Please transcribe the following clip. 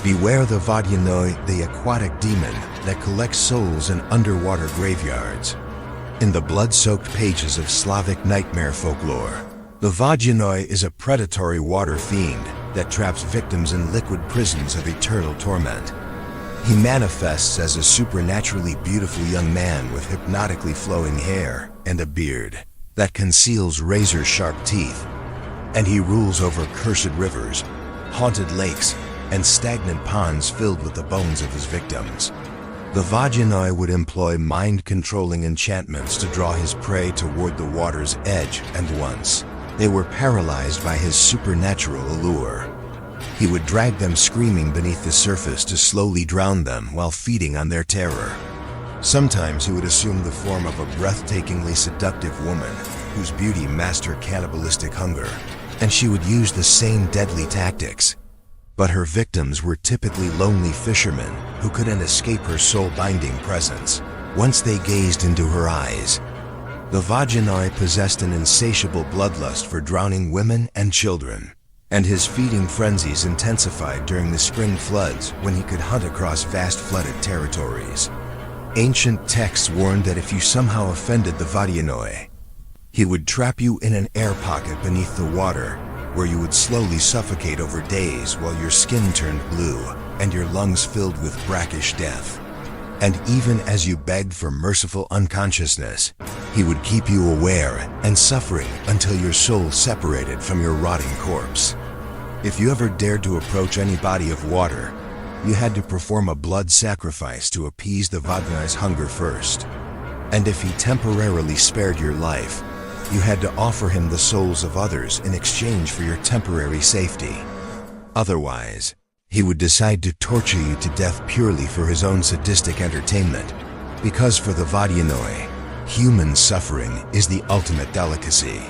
Beware the Vodyanoi, the aquatic demon that collects souls in underwater graveyards. In the blood-soaked pages of Slavic nightmare folklore, the Vodyanoi is a predatory water fiend that traps victims in liquid prisons of eternal torment. He manifests as a supernaturally beautiful young man with hypnotically flowing hair and a beard that conceals razor-sharp teeth. And he rules over cursed rivers, haunted lakes, and stagnant ponds filled with the bones of his victims. The Vodyanoi would employ mind-controlling enchantments to draw his prey toward the water's edge, and once they were paralyzed by his supernatural allure, he would drag them screaming beneath the surface to slowly drown them while feeding on their terror. Sometimes he would assume the form of a breathtakingly seductive woman whose beauty masked her cannibalistic hunger, and she would use the same deadly tactics. But her victims were typically lonely fishermen who couldn't escape her soul-binding presence. Once they gazed into her eyes, the Vodyanoi possessed an insatiable bloodlust for drowning women and children, and his feeding frenzies intensified during the spring floods when he could hunt across vast flooded territories. Ancient texts warned that if you somehow offended the Vodyanoi, he would trap you in an air pocket beneath the water, where you would slowly suffocate over days while your skin turned blue and your lungs filled with brackish death. And even as you begged for merciful unconsciousness, he would keep you aware and suffering until your soul separated from your rotting corpse. If you ever dared to approach any body of water, you had to perform a blood sacrifice to appease the Vodyanai's hunger first. And if he temporarily spared your life, you had to offer him the souls of others in exchange for your temporary safety. Otherwise, he would decide to torture you to death purely for his own sadistic entertainment, because for the Vodyanoi, human suffering is the ultimate delicacy.